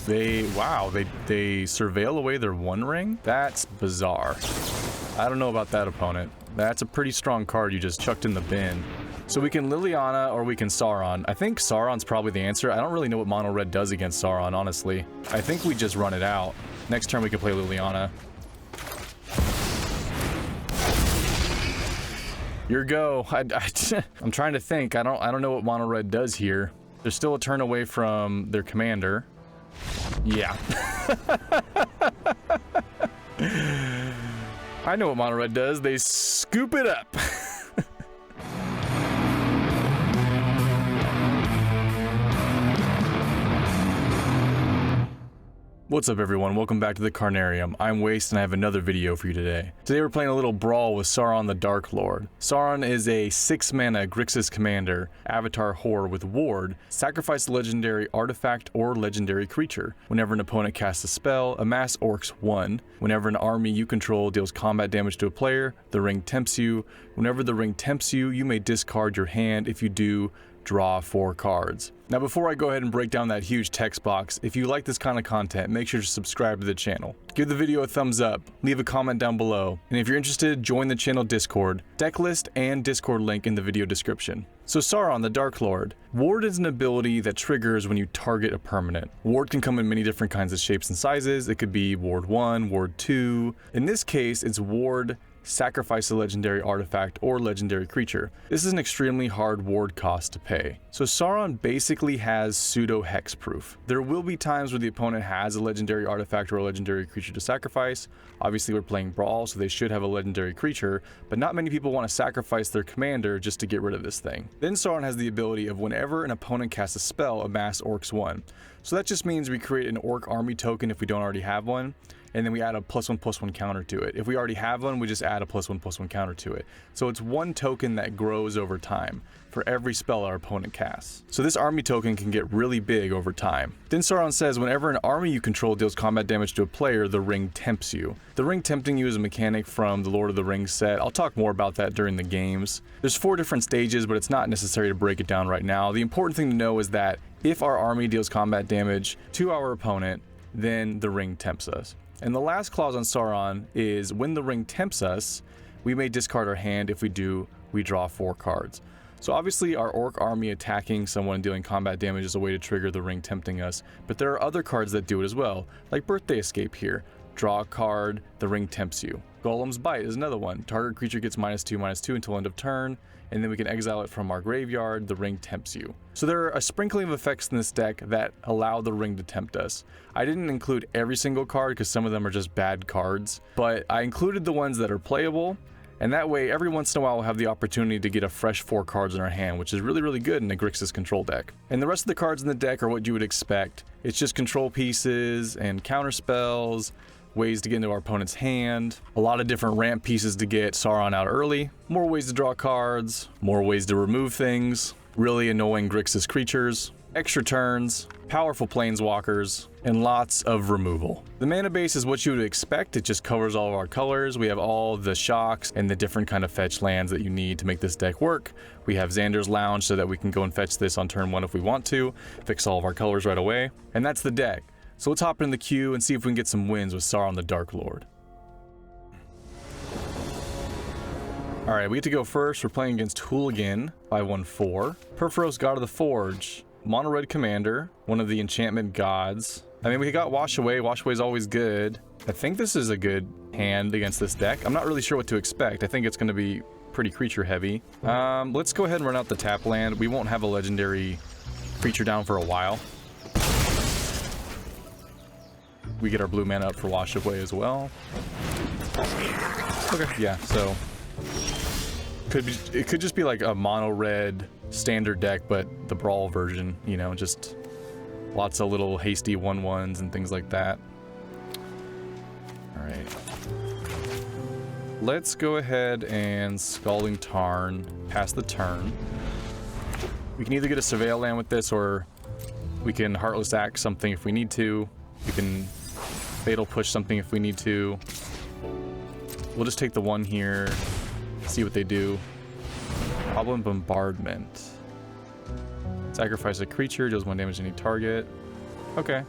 Wow, they surveil away their One Ring? That's bizarre. I don't know about that, opponent. That's a pretty strong card you just chucked in the bin. So we can Liliana or we can Sauron. I think Sauron's probably the answer. I don't really know what mono red does against Sauron, honestly. I think we just run it out. Next turn we can play Liliana. Your go. I'm trying to think. I don't know what mono red does here. They're still a turn away from their commander. Yeah. I know what mono red does. They scoop it up. What's up everyone, welcome back to the Carnarium. I'm Waste and I have another video for you today. Today we're playing a little brawl with Sauron the Dark Lord. Sauron is a 6-mana Grixis commander, avatar whore with ward. Sacrifice a legendary artifact or legendary creature. Whenever an opponent casts a spell, amass orcs 1. Whenever an army you control deals combat damage to a player, the ring tempts you. Whenever the ring tempts you, you may discard your hand. If you do, draw 4 cards. Now before I go ahead and break down that huge text box, if you like this kind of content, make sure to subscribe to the channel. Give the video a thumbs up, leave a comment down below, and if you're interested, join the channel Discord. Deck list and Discord link in the video description. So Sauron the Dark Lord. Ward is an ability that triggers when you target a permanent. Ward can come in many different kinds of shapes and sizes. It could be Ward 1, Ward 2. In this case, it's Ward sacrifice a legendary artifact or legendary creature. This is an extremely hard ward cost to pay. So Sauron basically has pseudo hexproof. There will be times where the opponent has a legendary artifact or a legendary creature to sacrifice. Obviously we're playing Brawl, so they should have a legendary creature, but not many people want to sacrifice their commander just to get rid of this thing. Then Sauron has the ability of whenever an opponent casts a spell, amass orcs 1. So that just means we create an orc army token if we don't already have one, and then we add a +1/+1 counter to it. If we already have one, we just add a +1/+1 counter to it. So it's one token that grows over time for every spell our opponent casts. So this army token can get really big over time. Then Sauron says whenever an army you control deals combat damage to a player, the ring tempts you. The ring tempting you is a mechanic from the Lord of the Rings set. I'll talk more about that during the games. There's 4 different stages, but it's not necessary to break it down right now. The important thing to know is that if our army deals combat damage to our opponent, then the ring tempts us. And the last clause on Sauron is when the ring tempts us, we may discard our hand. If we do, we draw 4 cards. So obviously our orc army attacking someone and dealing combat damage is a way to trigger the ring tempting us, but there are other cards that do it as well, like Birthday Escape here. Draw a card, the ring tempts you. Golem's Bite is another one. Target creature gets -2/-2 until end of turn, and then we can exile it from our graveyard, the ring tempts you. So there are a sprinkling of effects in this deck that allow the ring to tempt us. I didn't include every single card because some of them are just bad cards, but I included the ones that are playable, and that way every once in a while we'll have the opportunity to get a fresh 4 cards in our hand, which is really good in a Grixis control deck. And the rest of the cards in the deck are what you would expect. It's just control pieces and counter spells, ways to get into our opponent's hand, a lot of different ramp pieces to get Sauron out early, more ways to draw cards, more ways to remove things, really annoying Grixis creatures, extra turns, powerful planeswalkers, and lots of removal. The mana base is what you would expect. It just covers all of our colors. We have all the shocks and the different kind of fetch lands that you need to make this deck work. We have Xander's Lounge so that we can go and fetch this on turn 1 if we want to, fix all of our colors right away, and that's the deck. So let's hop in the queue and see if we can get some wins with Sauron the Dark Lord. Alright, we get to go first. We're playing against Hooligan 514. Perforos, God of the Forge. Mono red commander, one of the enchantment gods. I mean, we got Wash Away. Wash Away is always good. I think this is a good hand against this deck. I'm not really sure what to expect. I think it's going to be pretty creature heavy. Let's go ahead and run out the tap land. We won't have a legendary creature down for a while. We get our blue mana up for Wash Away as well. Okay, yeah, so it could just be like a mono red standard deck, but the Brawl version, you know, just lots of little hasty 1/1s and things like that. All right, let's go ahead and Scalding Tarn, pass the turn. We can either get a Surveil land with this, or we can Heartless Axe something if we need to. We can Fatal Push something if we need to. We'll just take the 1 here, see what they do. Goblin Bombardment. Sacrifice a creature, deals 1 damage to any target. Okay.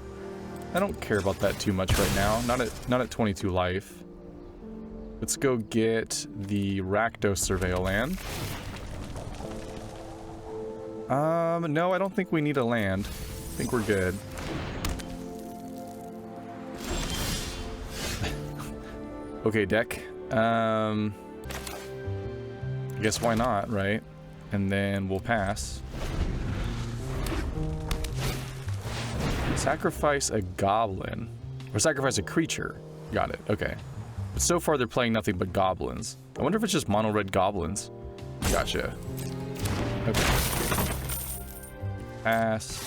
I don't care about that too much right now. Not at 22 life. Let's go get the Rakdos Surveil Land. No, I don't think we need a land. I think we're good. Okay, deck. I guess why not, right? And then we'll pass. Sacrifice a goblin. Or sacrifice a creature. Got it, okay. But so far they're playing nothing but goblins. I wonder if it's just mono red goblins. Gotcha. Okay. Pass.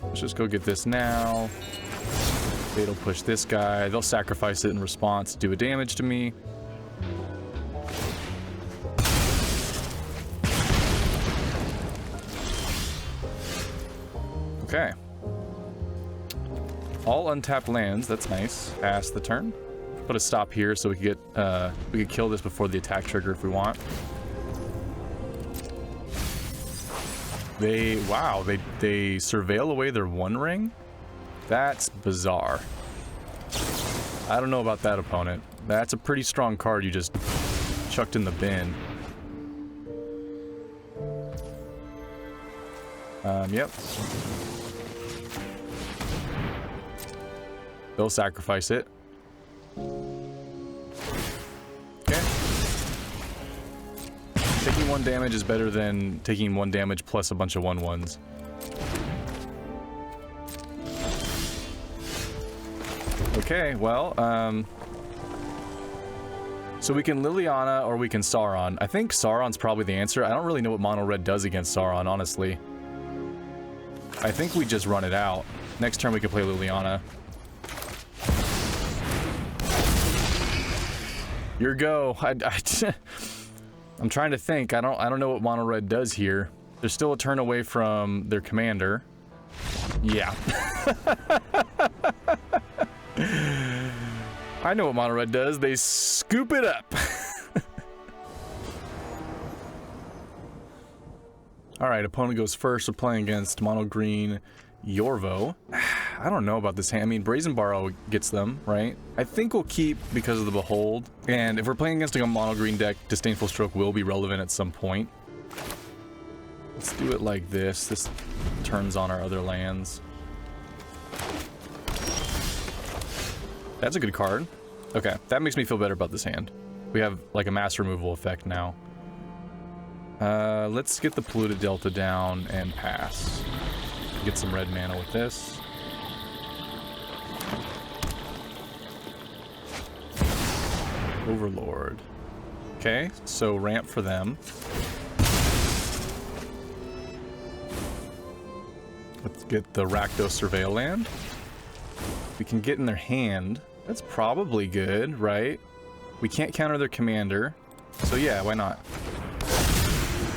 Let's just go get this now. They'll push this guy. They'll sacrifice it in response to do a damage to me. Okay. All untapped lands. That's nice. Pass the turn. Put a stop here so we could get we could kill this before the attack trigger if we want. They surveil away their One Ring? That's bizarre. I don't know about that, opponent. That's a pretty strong card you just chucked in the bin. Yep. They'll sacrifice it. Okay. Taking 1 damage is better than taking 1 damage plus a bunch of 1/1s. Okay, well, so we can Liliana or we can Sauron. I think Sauron's probably the answer. I don't really know what mono red does against Sauron, honestly. I think we just run it out. Next turn we can play Liliana. Your go. I'm trying to think. I don't know what mono red does here. They're still a turn away from their commander. Yeah. I know what mono red does. They scoop it up. All right, opponent goes first. We're playing against mono green Yorvo. I don't know about this hand. I mean, Brazen Borrow gets them, right? I think we'll keep because of the Behold. And if we're playing against like a mono green deck, Disdainful Stroke will be relevant at some point. Let's do it like this. This turns on our other lands. That's a good card. Okay, that makes me feel better about this hand. We have like a mass removal effect now. Let's get the Polluted Delta down and pass. Get some red mana with this. Overlord. Okay, so ramp for them. Let's get the Rakdos Surveil Land. We can get in their hand. That's probably good, right? We can't counter their commander. So yeah, why not?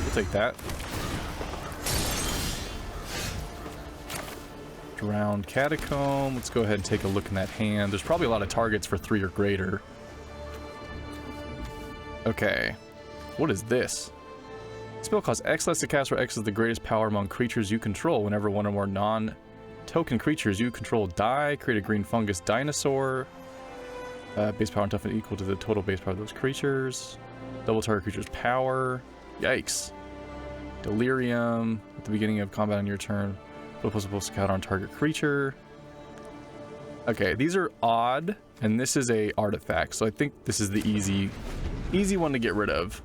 We'll take that. Drowned Catacomb. Let's go ahead and take a look in that hand. There's probably a lot of targets for 3 or greater. Okay. What is this? Spell costs X less to cast, where X is the greatest power among creatures you control. Whenever one or more non-token creatures you control die, create a green fungus dinosaur. Base power and toughness equal to the total base power of those creatures. Double target creature's power. Yikes. Delirium. At the beginning of combat on your turn. Supposed to counter on target creature. Okay, these are odd, and this is a artifact, so I think this is the easy one to get rid of.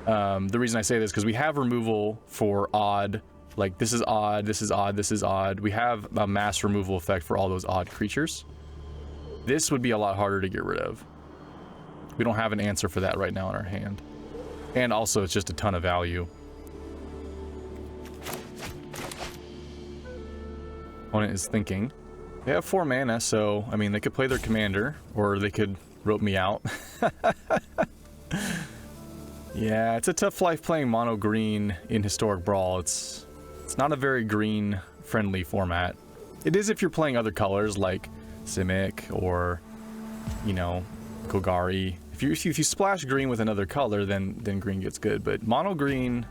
The reason I say this because we have removal for odd, like this is odd, this is odd, this is odd. We have a mass removal effect for all those odd creatures. This would be a lot harder to get rid of. We don't have an answer for that right now in our hand, and also it's just a ton of value. Opponent is thinking. They have 4 mana, so I mean they could play their commander, or they could rope me out. Yeah, it's a tough life playing mono green in Historic Brawl. It's not a very green friendly format. It is if you're playing other colors like Simic or, you know, Kogari. If you splash green with another color, then green gets good. But mono green,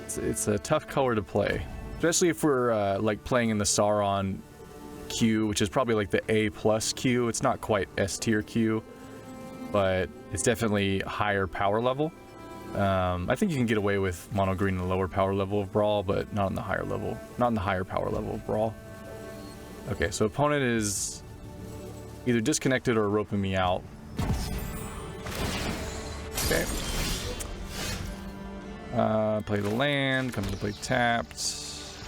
it's a tough color to play, especially if we're like playing in the Sauron queue, which is probably like the A+ queue. It's not quite S tier queue, but it's definitely higher power level. I think you can get away with mono green in the lower power level of Brawl, but not in the higher level, not in the higher power level of Brawl. Okay, so opponent is either disconnected or roping me out. Okay. Play the land, come to play tapped.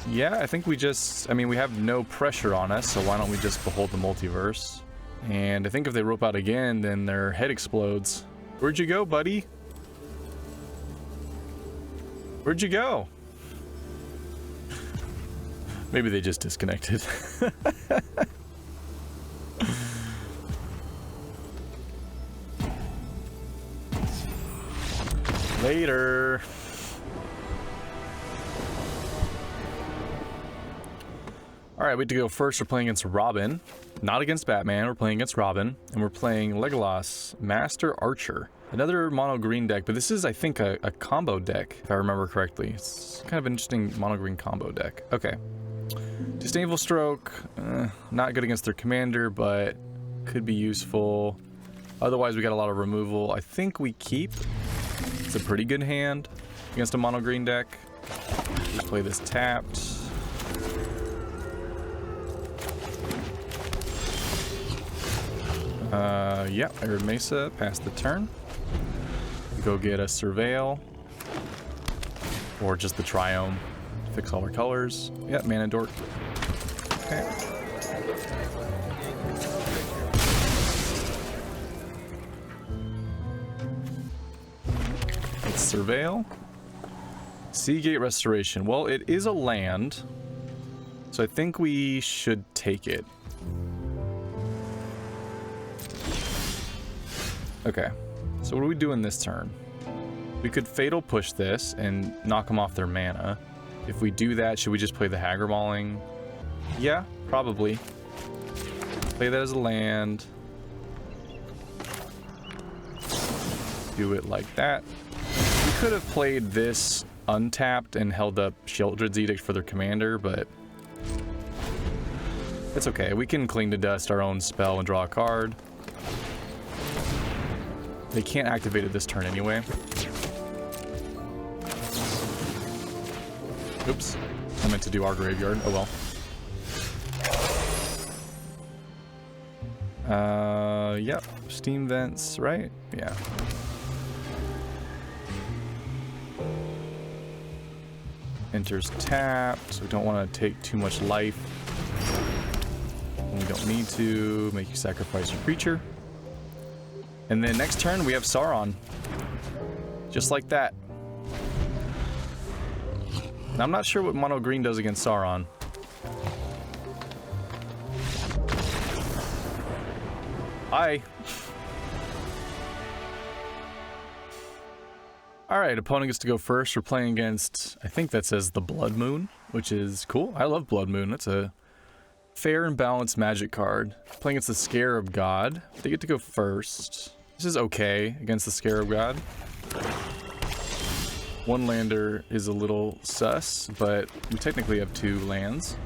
Yeah, I think we just, I mean, we have no pressure on us, so why don't we just Behold the Multiverse? And I think if they rope out again, then their head explodes. Where'd you go, buddy? Where'd you go? Maybe they just disconnected. Later. All right, we have to go first. We're playing against Robin, not against Batman. We're playing against Robin, and we're playing Legolas, Master Archer. Another mono green deck, but this is, I think, a combo deck, if I remember correctly. It's kind of an interesting mono green combo deck. Okay. Disdainful Stroke, not good against their commander, but could be useful. Otherwise, we got a lot of removal. I think we keep. It's a pretty good hand against a mono green deck. Just play this tapped. Yeah, Arid Mesa, pass the turn. Go get a Surveil. Or just the Triome. Fix all our colors. Yeah, Mana Dork. Okay. Let's Surveil. Seagate Restoration. Well, it is a land, so I think we should take it. Okay, so what are we doing this turn? We could Fatal Push this and knock them off their mana. If we do that, should we just play the Haggard Mauling? Yeah, probably. Play that as a land. Do it like that. We could have played this untapped and held up Sheoldred's Edict for their commander, but it's okay. We can cling to dust our own spell and draw a card. They can't activate it this turn anyway. Oops. I meant to do our graveyard. Oh well. Yep. Steam Vents, right? Yeah. Enters tapped, so we don't want to take too much life. And we don't need to make you sacrifice your creature. And then next turn we have Sauron. Just like that. Now, I'm not sure what mono green does against Sauron. Hi. Alright, opponent gets to go first. We're playing against, I think that says the Blood Moon, which is cool. I love Blood Moon. It's a fair and balanced magic card. Playing against the Scarab God. They get to go first. This is okay against the Scarab God. One lander is a little sus, but we technically have two lands.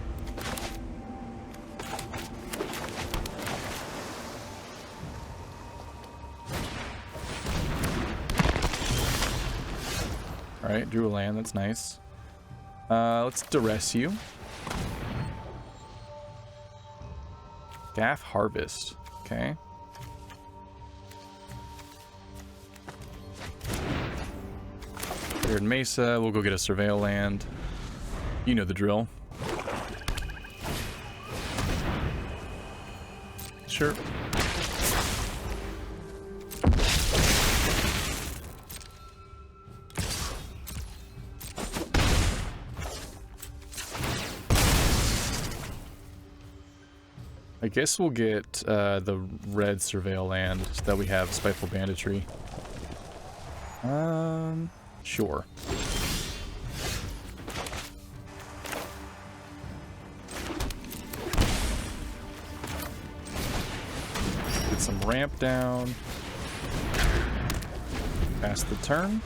Alright, drew a land, that's nice. Let's duress you. Gaff Harvest, okay. Arid Mesa, we'll go get a Surveil land. You know the drill. Sure. I guess we'll get the red Surveil land so that we have Spiteful Banditry. Sure. Get some ramp down. Pass the turn.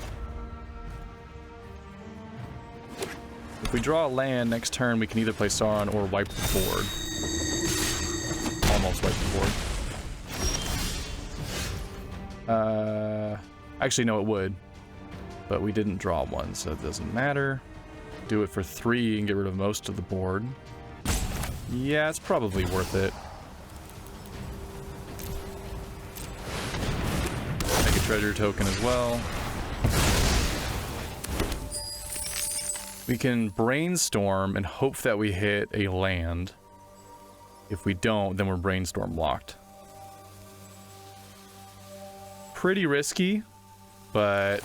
If we draw a land next turn, we can either play Sauron or wipe the board. Almost wipe the board. Actually, no, it would. But we didn't draw one, so it doesn't matter. Do it for 3 and get rid of most of the board. Yeah, it's probably worth it. Make a treasure token as well. We can brainstorm and hope that we hit a land. If we don't, then we're brainstorm locked. Pretty risky, but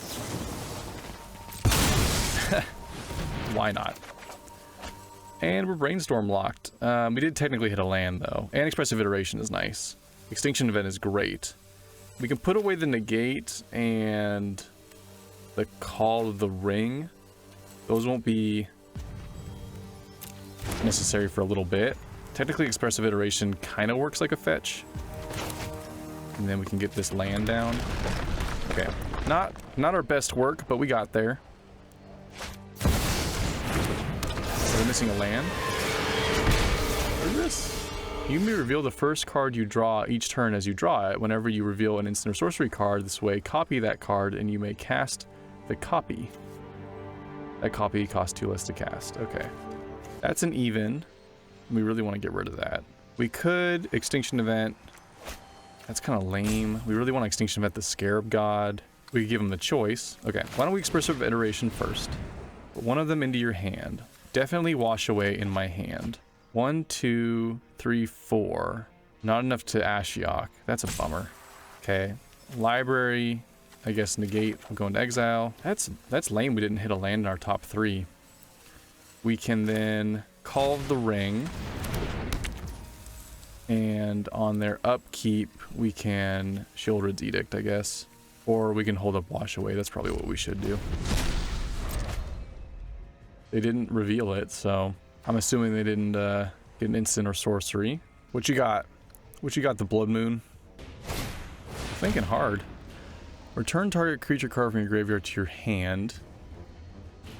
why not? And we're brainstorm locked. We did technically hit a land though, and expressive iteration is nice. Extinction event is great. We can put away the negate and the call of the ring. Those won't be necessary for a little bit. Technically, expressive iteration kind of works like a fetch. And then we can get this land down. Okay, not our best work, but we got there. We're missing a land. What is this? You may reveal the first card you draw each turn as you draw it. Whenever you reveal an instant or sorcery card this way, copy that card and you may cast the copy. That copy costs 2 less to cast. Okay. That's an even. We really want to get rid of that. We could Extinction Event. That's kind of lame. We really want to Extinction Event the Scarab God. We could give him the choice. Okay, why don't we Expressive Iteration first? Put one of them into your hand. Definitely Wash Away in my hand. 1, 2, 3, 4. Not enough to Ashiok. That's a bummer. Okay. Library. I guess negate. I'm going to exile. That's lame. We didn't hit a land in our top 3. We can then Call of the Ring. And on their upkeep, we can Shieldred's Edict, I guess. Or we can hold up Wash Away. That's probably what we should do. They didn't reveal it, so I'm assuming they didn't get an instant or sorcery. What you got? What you got, the Blood Moon? Thinking hard. Return target creature card from your graveyard to your hand.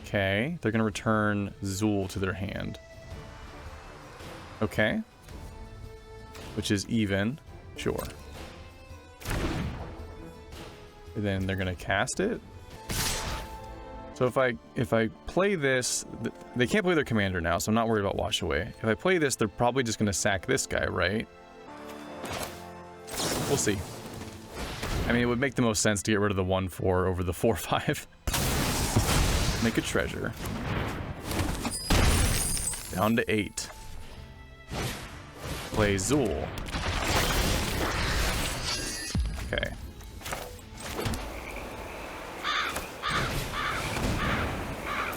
Okay, they're gonna return Zool to their hand. Okay. Which is even. Sure. And then they're gonna cast it. So if I play this, they can't play their commander now, so I'm not worried about Wash Away. If I play this, they're probably just gonna sack this guy, right? We'll see. I mean, it would make the most sense to get rid of the 1/4 over the 4/5. Make a treasure. Down to 8. Play Zool. Okay.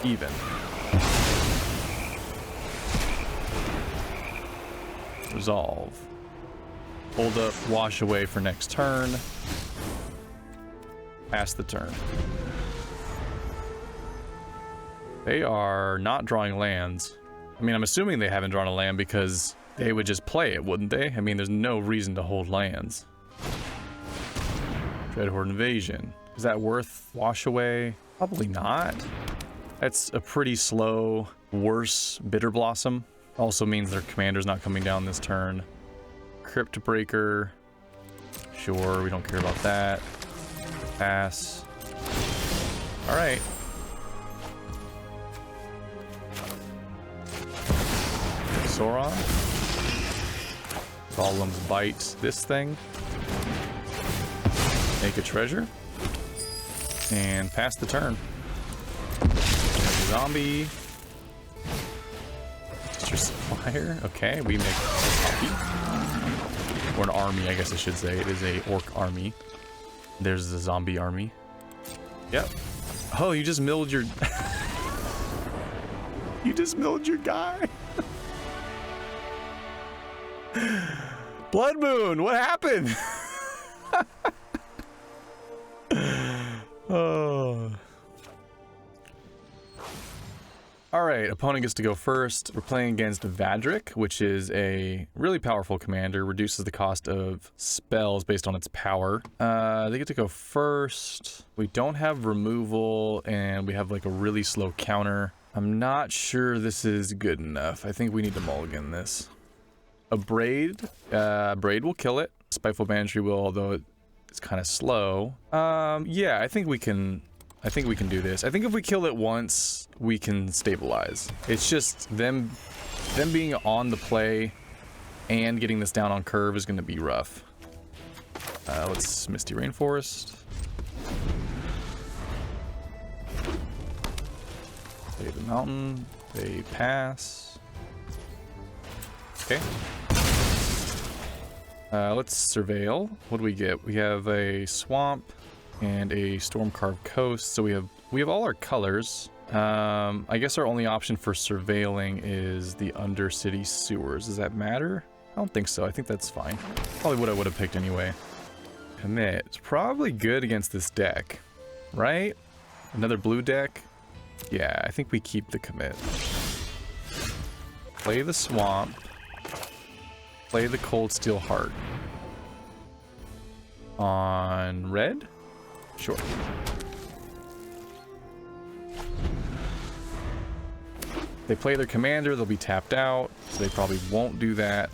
Even. Resolve. Hold up, Wash Away for next turn. Pass the turn. They are not drawing lands. I mean, I'm assuming they haven't drawn a land because they would just play it, wouldn't they? I mean, there's no reason to hold lands. Dreadhorde Invasion. Is that worth Wash Away? Probably not. That's a pretty slow, worse Bitter Blossom. Also means their commander's not coming down this turn. Crypt Breaker. Sure, we don't care about that. Pass. Alright. Sauron. Golem's Bite this thing. Make a treasure. And pass the turn. Zombie. Mr. Supplier. Okay, we make a copy. Or an army, I guess I should say. It is a orc army. There's the zombie army. Yep. Oh, you just milled your... You just milled your guy. Blood Moon, what happened? Oh. Alright, opponent gets to go first. We're playing against Vadric, which is a really powerful commander, reduces the cost of spells based on its power. They get to go first. We don't have removal, and we have like a really slow counter. I'm not sure this is good enough. I think we need to mulligan this. Abrade. Abrade will kill it. Spiteful Banshee will, although it's kind of slow. Yeah, I think we can do this. I think if we kill it once, we can stabilize. It's just them being on the play and getting this down on curve is going to be rough. Let's Misty Rainforest. Play the mountain. They pass. Okay. Let's surveil. What do we get? We have a swamp and a storm-carved coast, so we have all our colors. I guess our only option for surveilling is the Undercity sewers. Does that matter? I don't think so. I think that's fine. Probably what I would have picked anyway. Commit. It's probably good against this deck, right? Another blue deck? Yeah, I think we keep the commit. Play the swamp. Play the Coldsteel Heart. On red? Sure. They play their commander, they'll be tapped out, so they probably won't do that,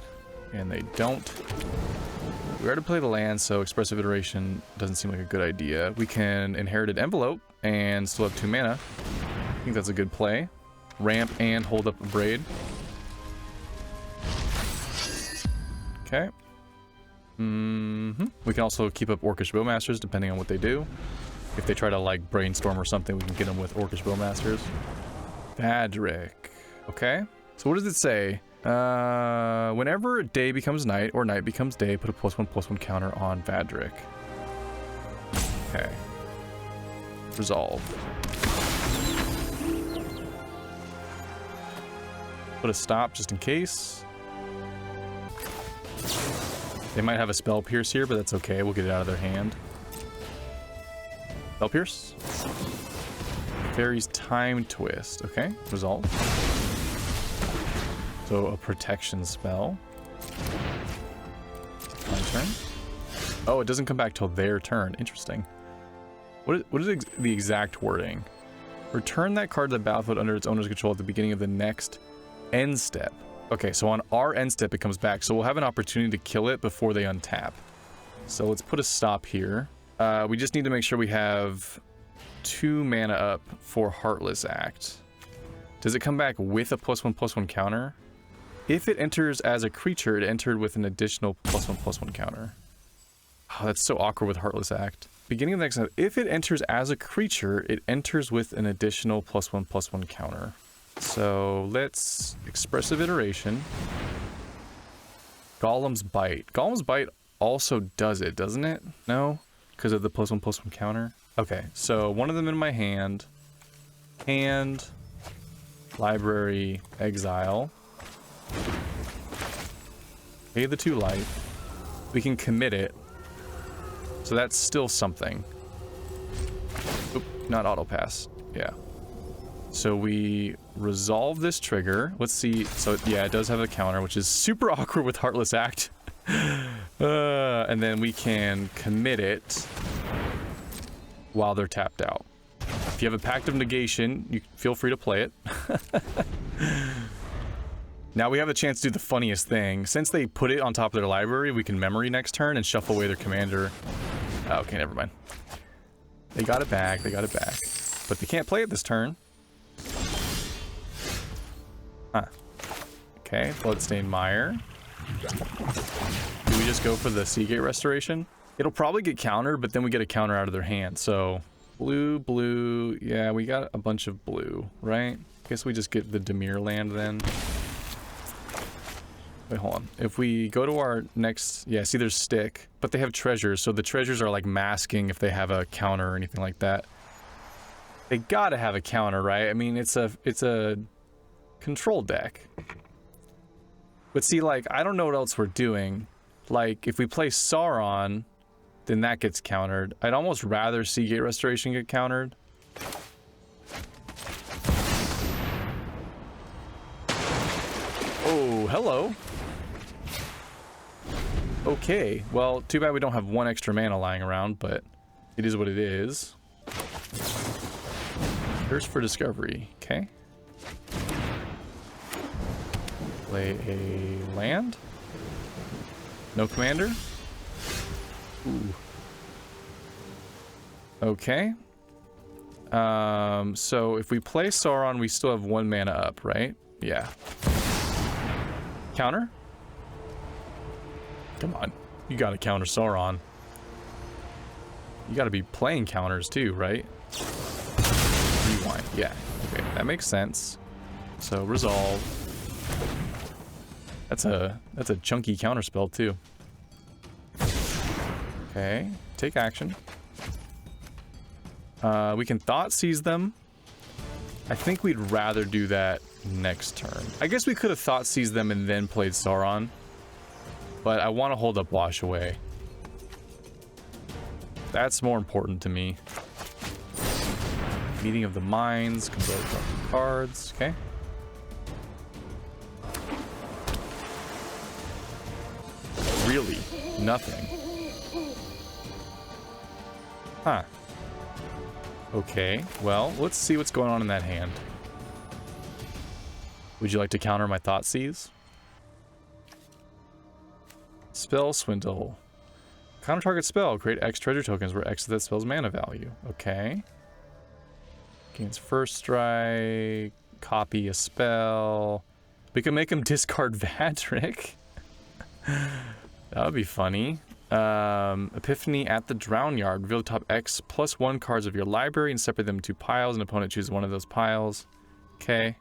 and they don't. We already play the land, so expressive iteration doesn't seem like a good idea. We can Inherited Envelope and still have 2 mana. I think that's a good play. Ramp and hold up Abrade. Okay. We can also keep up Orcish Bowmasters depending on what they do. If they try to like Brainstorm or something, we can get them with Orcish Bowmasters. Vadric. Okay. So what does it say? Whenever day becomes night or night becomes day, put a +1/+1 counter on Vadric. Okay. Resolve. Put a stop just in case. They might have a Spell Pierce here, but that's okay. We'll get it out of their hand. Spell Pierce. Fairy's Time Twist. Okay, resolve. So a protection spell. My turn. Oh, it doesn't come back till their turn. Interesting. What is the exact wording? Return that card to the battlefield under its owner's control at the beginning of the next end step. Okay, so on our end step, it comes back. So we'll have an opportunity to kill it before they untap. So let's put a stop here. We just need to make sure we have 2 mana up for Heartless Act. Does it come back with a +1/+1 counter? If it enters as a creature, it entered with an additional +1/+1 counter. Oh, that's so awkward with Heartless Act. Beginning of the next step, if it enters as a creature, it enters with an additional +1/+1 counter. So let's Expressive Iteration. Golem's Bite. Golem's Bite also does it, doesn't it? No? Because of the +1/+1 counter? Okay, so one of them in my hand. Hand. Library. Exile. Pay the 2 life. We can commit it. So that's still something. Oop, not auto pass. Yeah. So we resolve this trigger. Let's see. So yeah, it does have a counter, which is super awkward with Heartless Act. And then we can commit it while they're tapped out. If you have a Pact of Negation, you feel free to play it. Now we have a chance to do the funniest thing. Since they put it on top of their library, we can memory next turn and shuffle away their commander. Okay, never mind. They got it back. They got it back. But they can't play it this turn. Huh. Okay, Bloodstained Mire. Do we just go for the Seagate Restoration? It'll probably get countered, but then we get a counter out of their hand. So blue, blue. Yeah, we got a bunch of blue, right? Guess we just get the Dimir land then. Wait, hold on. If we go to our next... Yeah, see, there's stick, but they have treasures, so the treasures are like masking if they have a counter or anything like that. They gotta have a counter, right? I mean, it's a control deck. But see, like, I don't know what else we're doing. Like, if we play Sauron, then that gets countered. I'd almost rather Seagate Restoration get countered. hello. Okay, well, too bad we don't have one extra mana lying around, but it is what it is. Thirst for discovery, okay. Play a land. No commander. Ooh. Okay. So if we play Sauron, we still have 1 mana up, right? Yeah. Counter? Come on. You gotta counter Sauron. You gotta be playing counters too, right? Rewind. Yeah. Okay, that makes sense. So resolve. That's a chunky counterspell too. Okay. Take action. We can thought seize them. I think we'd rather do that next turn. I guess we could have thought seized them and then played Sauron. But I want to hold up Wash Away. That's more important to me. Meeting of the Minds, convert cards, okay. Really? Nothing. Huh. Okay, well, let's see what's going on in that hand. Would you like to counter my Thought Seize? Spell Swindle. Counter target spell. Create X treasure tokens where X is that spell's mana value. Okay. Gains first strike. Copy a spell. We can make him discard Vadric. That would be funny. Epiphany at the Drown Yard. Reveal the top X plus 1 cards of your library and separate them into piles. An opponent chooses one of those piles. Okay.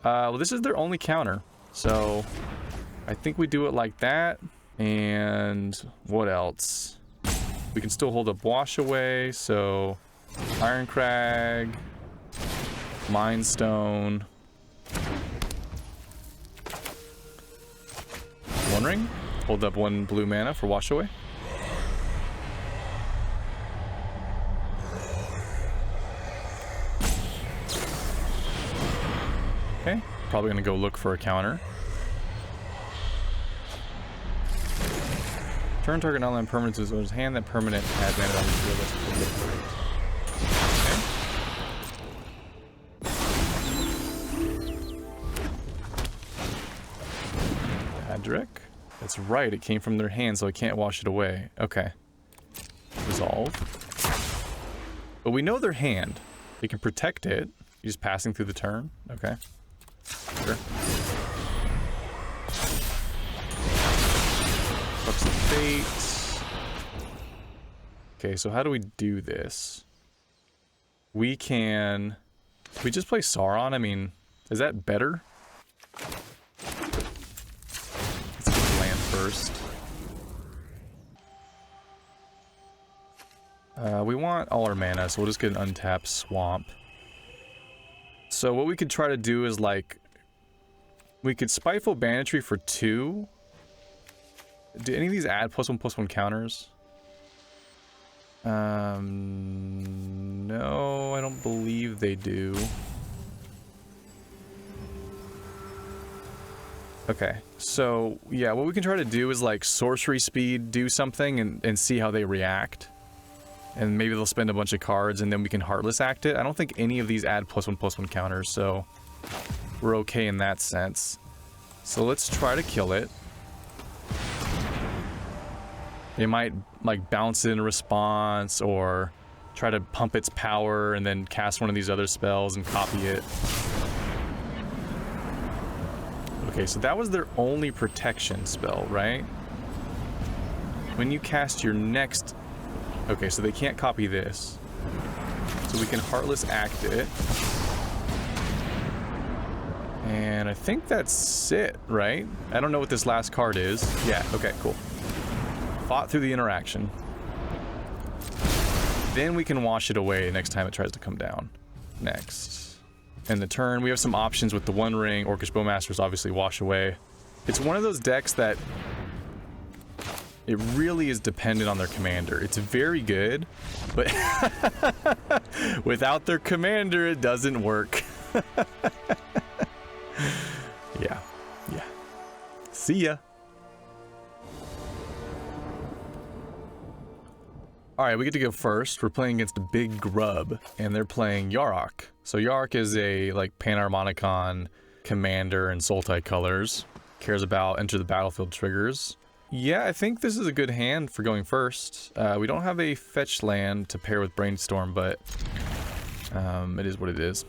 Well, this is their only counter. So I think we do it like that. And what else? We can still hold up Wash Away. So Iron Crag. Mind Stone. One Ring. Hold up 1 blue mana for Wash Away. Okay, probably gonna go look for a counter. Turn target non-land permanent to his hand. That permanent has mana on the field. Okay. Vadric. That's right, it came from their hand, so I can't wash it away. Okay. Resolve. But we know their hand. They can protect it. You're just passing through the turn. Okay. Sure. Crux of Fate. Okay, so how do we do this? We can... we just play Sauron? I mean, is that better? First. We want all our mana, so we'll just get an untapped Swamp. So what we could try to do is like... we could Spiteful Banditry for 2. Do any of these add +1/+1 counters? No, I don't believe they do. Okay, so yeah, what we can try to do is like sorcery speed, do something and see how they react. And maybe they'll spend a bunch of cards and then we can Heartless Act it. I don't think any of these add +1/+1 counters, so we're okay in that sense. So let's try to kill it. It might like bounce it in a response or try to pump its power and then cast one of these other spells and copy it. Okay, so that was their only protection spell, right? When you cast your next... okay, so they can't copy this. So we can Heartless Act it. And I think that's it, right? I don't know what this last card is. Yeah, okay, cool. Fought through the interaction. Then we can wash it away next time it tries to come down. Next. And the turn, we have some options with the One Ring. Orcish Bowmasters obviously wash away. It's one of those decks that it really is dependent on their commander. It's very good, but without their commander, it doesn't work. Yeah. See ya. Alright, we get to go first. We're playing against a big grub, and they're playing Yarok. So Yarok is a, like, Panharmonicon commander in Sultai colors. Cares about enter the battlefield triggers. Yeah, I think this is a good hand for going first. We don't have a fetch land to pair with Brainstorm, but it is what it is.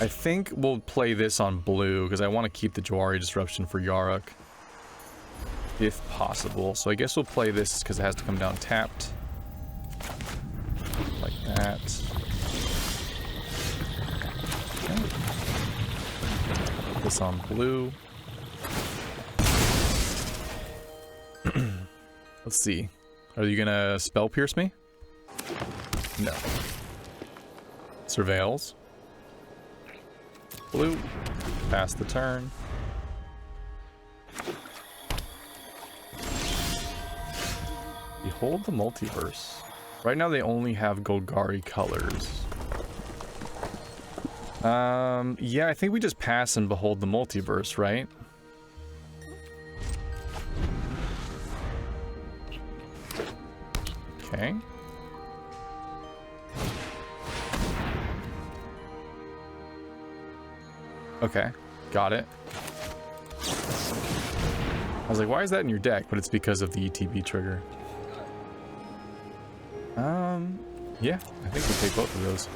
I think we'll play this on blue, because I want to keep the Jawari Disruption for Yarok, if possible. So I guess we'll play this because it has to come down tapped. Like that. Okay. Put this on blue. Let's see. Are you gonna spell pierce me? No. Surveils. Blue. Pass the turn. Behold the Multiverse. Right now they only have Golgari colors. Yeah, I think we just pass and Behold the Multiverse, right? Okay. Okay, got it. I was like, why is that in your deck? But it's because of the ETB trigger. Yeah, I think we'll take both of those.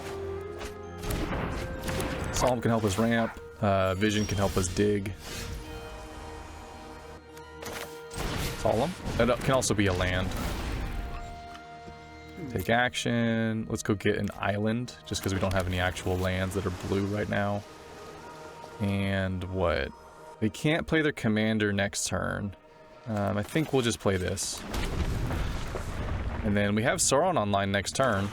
Solemn can help us ramp. Vision can help us dig. Solemn. That can also be a land. Take action. Let's go get an island, just because we don't have any actual lands that are blue right now. And what? They can't play their commander next turn. I think we'll just play this. And then we have Sauron online next turn.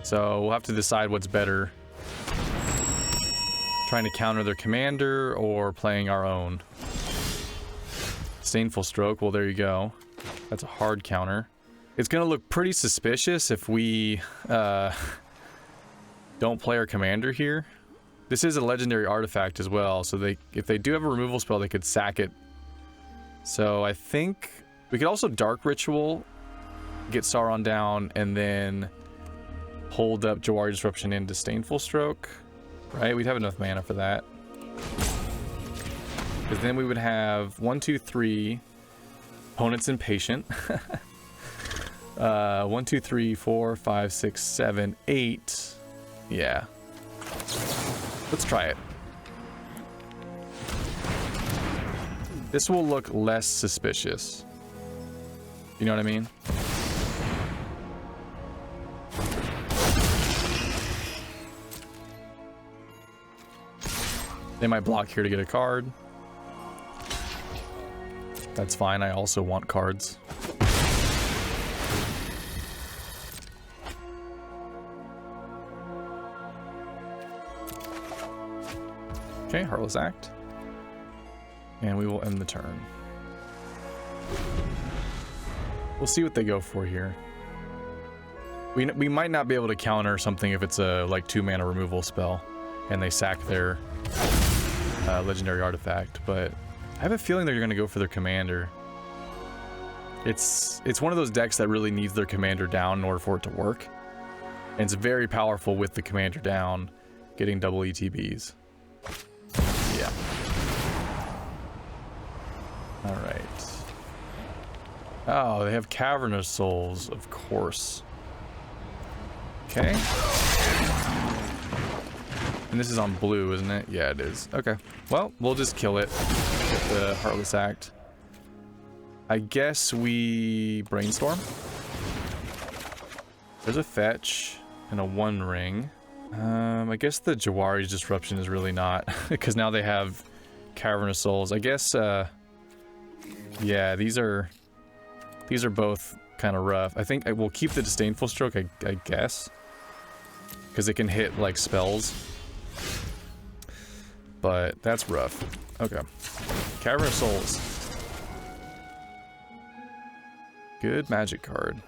So we'll have to decide what's better. Trying to counter their commander or playing our own. Disdainful Stroke, well there you go. That's a hard counter. It's gonna look pretty suspicious if we don't play our commander here. This is a legendary artifact as well, so if they do have a removal spell, they could sack it. So I think we could also Dark Ritual, get Sauron down, and then hold up Jawari Disruption and Disdainful Stroke. Right? We'd have enough mana for that. Because then we would have 1, 2, 3. Opponent's impatient. 1, 2, 3, 4, 5, 6, 7, 8. Yeah. Let's try it. This will look less suspicious. You know what I mean? They might block here to get a card. That's fine, I also want cards. Okay, Heartless Act. And we will end the turn. We'll see what they go for here. We might not be able to counter something if it's a like 2-mana removal spell and they sack their legendary artifact, but I have a feeling they're going to go for their commander. It's one of those decks that really needs their commander down in order for it to work. And it's very powerful with the commander down, getting double ETBs. Yeah. Alright. Oh, they have Cavern of Souls, of course. Okay. And this is on blue, isn't it? Yeah, it is. Okay. Well, we'll just kill it with the Heartless Act. I guess we Brainstorm. There's a fetch and a 1 ring. I guess the Jawari Disruption is really not, because now they have Cavern of Souls. I guess, yeah, these are both kind of rough. I think I will keep the Disdainful Stroke, I guess, because it can hit like spells. But that's rough. Okay. Cavern of Souls. Good magic card.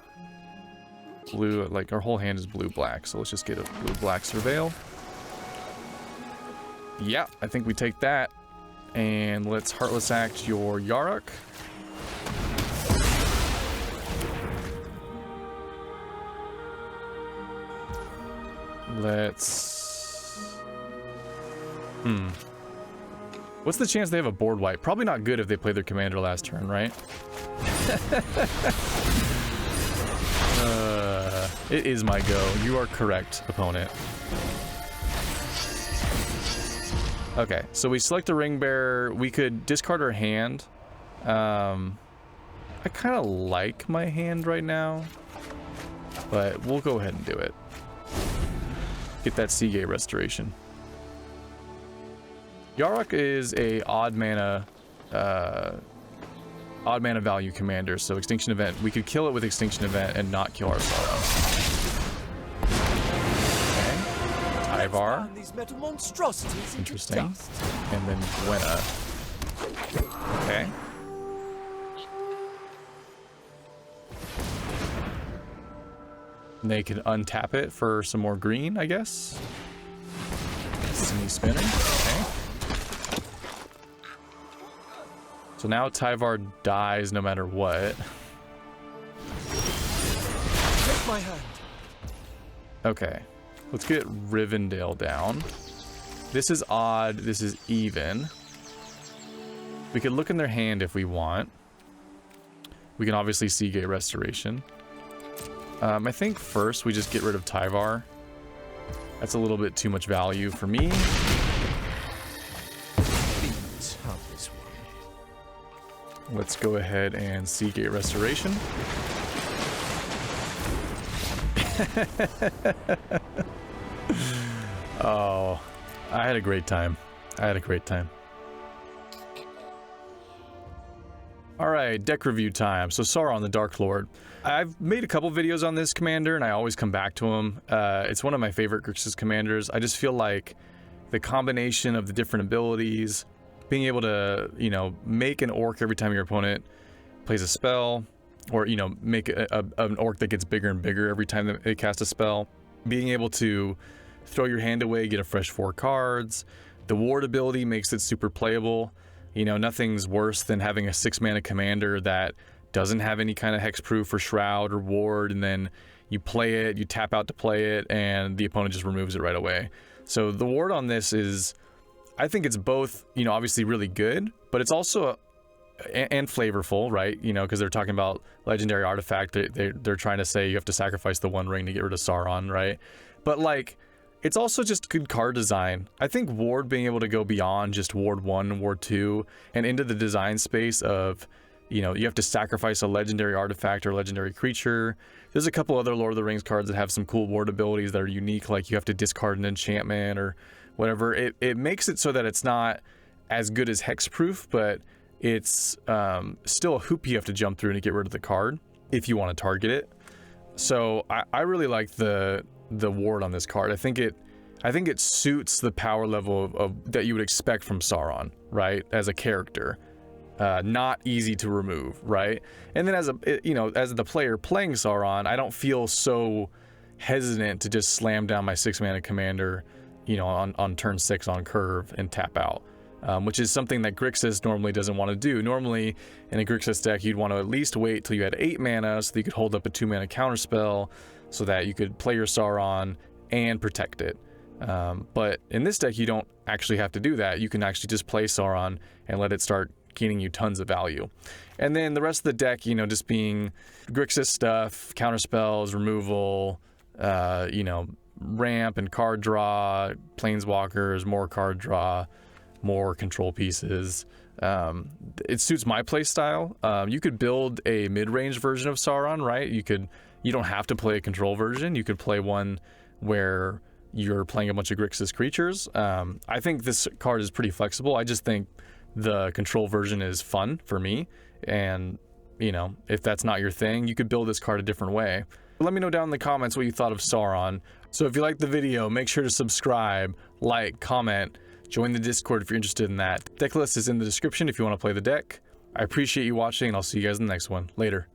Blue, like our whole hand is blue-black, so let's just get a blue-black Surveil. Yeah, I think we take that. And let's Heartless Act your Yarok. Let's... What's the chance they have a board wipe? Probably not good if they play their commander last turn, right? It is my go. You are correct, opponent. Okay, so we select a ring bearer. We could discard our hand. I kind of like my hand right now, but we'll go ahead and do it. Get that cedh restoration. Yarok is a odd mana value commander, so Extinction Event. We could kill it with Extinction Event and not kill our Sauron. Okay. Tyvar. Interesting. And then Gwenna. Okay. And they can untap it for some more green, I guess. Simi spinning. Okay. So now Tyvar dies no matter what. Take my hand. Okay. Let's get Rivendell down. This is odd. This is even. We could look in their hand if we want. We can obviously cedh restoration. I think first we just get rid of Tyvar. That's a little bit too much value for me. Let's go ahead and cedh restoration. Oh, I had a great time. I had a great time. Alright, deck review time. So Sauron the Dark Lord. I've made a couple videos on this commander and I always come back to him. It's one of my favorite Grixis commanders. I just feel like the combination of the different abilities, being able to, you know, make an orc every time your opponent plays a spell, or, you know, make an orc that gets bigger and bigger every time that they cast a spell. Being able to throw your hand away, get a fresh 4 cards. The ward ability makes it super playable. You know, nothing's worse than having a 6-mana commander that doesn't have any kind of hexproof or shroud or ward, and then you play it, you tap out to play it, and the opponent just removes it right away. So the ward on this is, I think it's both, you know, obviously really good, but it's also and flavorful, right? You know, because they're talking about legendary artifact. They're trying to say you have to sacrifice the 1 ring to get rid of Sauron, right? But like, it's also just good card design. I think ward being able to go beyond just ward 1, ward 2, and into the design space of, you know, you have to sacrifice a legendary artifact or legendary creature. There's a couple other Lord of the Rings cards that have some cool ward abilities that are unique, like you have to discard an enchantment or whatever. It makes it so that it's not as good as hexproof, but it's still a hoop you have to jump through to get rid of the card if you want to target it. So I really like the ward on this card. I think it suits the power level of that you would expect from Sauron, right? As a character. Not easy to remove, right? And then as the player playing Sauron, I don't feel so hesitant to just slam down my 6-mana commander, you know, on turn 6 on curve and tap out, which is something that Grixis normally doesn't want to do. Normally, in a Grixis deck, you'd want to at least wait till you had 8 mana so that you could hold up a 2-mana counterspell so that you could play your Sauron and protect it. But in this deck, you don't actually have to do that. You can actually just play Sauron and let it start gaining you tons of value. And then the rest of the deck, you know, just being Grixis stuff, counterspells, removal, you know, ramp and card draw, planeswalkers, more card draw, more control pieces. It suits my play style. You could build a mid-range version of Sauron, right? You don't have to play a control version. You could play one where you're playing a bunch of Grixis creatures. I think this card is pretty flexible. I just think the control version is fun for me, and you know, if that's not your thing, you could build this card a different way. Let me know down in the comments what you thought of Sauron. So if you liked the video, make sure to subscribe, like, comment, join the Discord if you're interested in that. Deck list is in the description if you want to play the deck. I appreciate you watching, and I'll see you guys in the next one. Later.